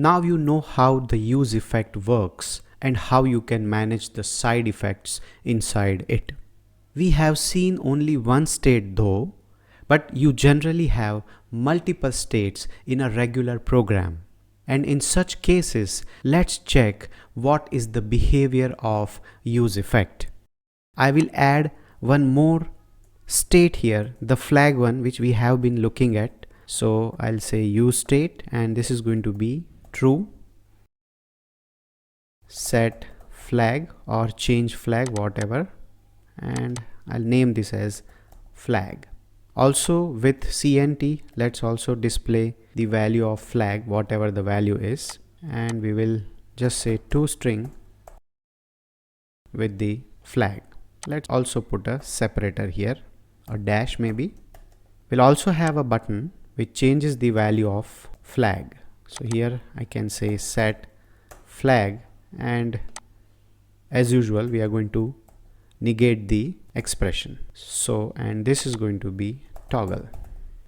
Now you know how the use effect works and how you can manage the side effects inside it. We have seen only one state though, but you generally have multiple states in a regular program. And in such cases, let's check what is the behavior of use effect. I will add one more state here, the flag one, which we have been looking at. So I'll say use state, and this is going to be true. Set flag or change flag, whatever, and I'll name this as flag. Also with CNT, let's also display the value of flag, whatever the value is, and we will just say toString with the flag. Let's also put a separator here, a dash maybe. We'll also have a button which changes the value of flag. So here I can say set flag, and as usual we are going to negate the expression. So, and this is going to be toggle.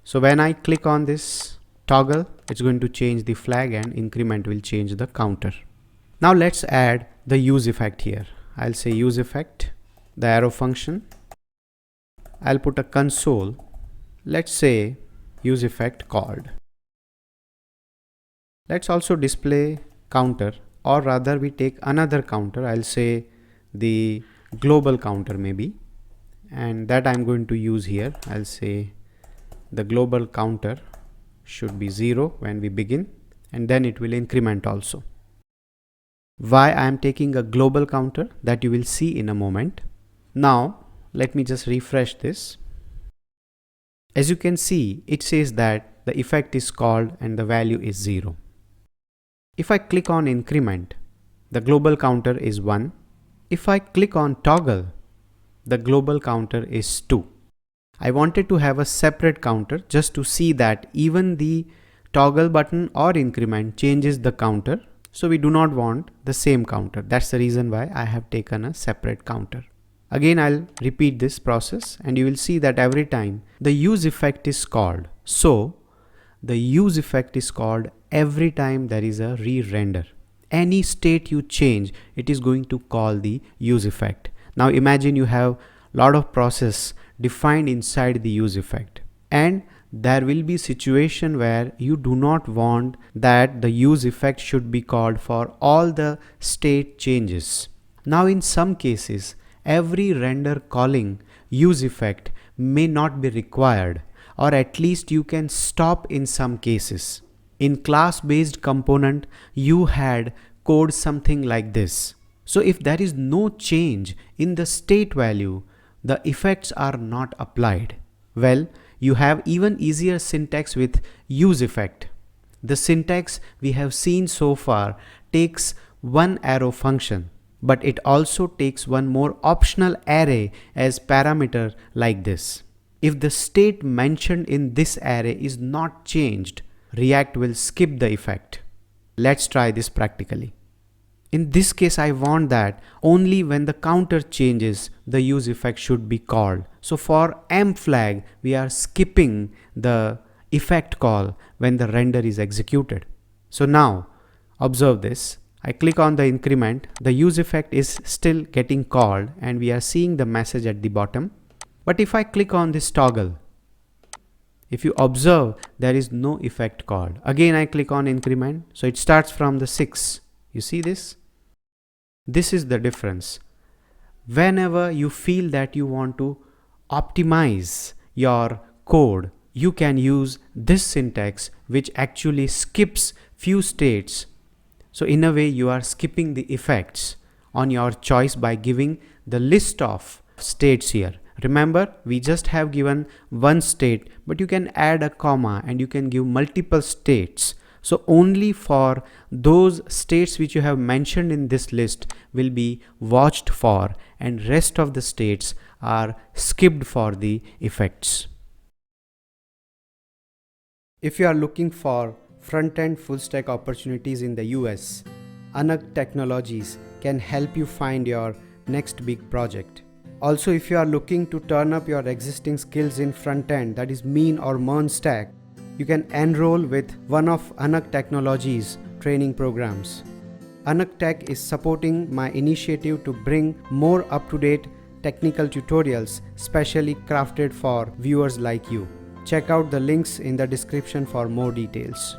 So when I click on this toggle, it's going to change the flag, and increment will change the counter. Now let's add the use effect here. I'll say use effect, the arrow function. I'll put a console. Let's say use effect called. Let's also display counter, or rather we take another counter. I'll say the global counter maybe, and that I'm going to use here. I'll say the global counter should be 0 when we begin, and then it will increment also. Why I am taking a global counter, that you will see in a moment. Now let me just refresh this. As you can see, it says that the effect is called and the value is 0. If I click on increment, the global counter is 1. If I click on toggle, the global counter is 2. I wanted to have a separate counter just to see that even the toggle button or increment changes the counter. So we do not want the same counter. That's the reason why I have taken a separate counter. Again, I'll repeat this process, and you will see that every time the use effect is called. So the use effect is called every time there is a re-render. Any state you change, it is going to call the use effect. Now imagine you have a lot of process defined inside the use effect, and there will be situation where you do not want that the use effect should be called for all the state changes. Now in some cases, every render calling use effect may not be required, or at least you can stop in some cases. In class-based component, you had code something like this. So if there is no change in the state value, the effects are not applied. Well, you have even easier syntax with use effect. The syntax we have seen so far takes one arrow function, but it also takes one more optional array as parameter like this. If the state mentioned in this array is not changed, React will skip the effect. Let's try this practically. In this case, I want that only when the counter changes, the use effect should be called. So for M flag, we are skipping the effect call when the render is executed. So now observe this. I click on the increment, the use effect is still getting called, and we are seeing the message at the bottom. But if I click on this toggle, if you observe, there is no effect called. Again, I click on increment, so it starts from the 6. You see this? This is the difference. Whenever you feel that you want to optimize your code, you can use this syntax, which actually skips few states. So in a way, you are skipping the effects on your choice by giving the list of states here. Remember, we just have given one state, but you can add a comma and you can give multiple states. So only for those states which you have mentioned in this list will be watched for, and rest of the states are skipped for the effects. If you are looking for front-end full-stack opportunities in the US, Anak Technologies can help you find your next big project. Also, if you are looking to turn up your existing skills in front-end, that is mean or MERN stack, you can enroll with one of Anak Technologies training programs. Anak Tech is supporting my initiative to bring more up-to-date technical tutorials specially crafted for viewers like you. Check out the links in the description for more details.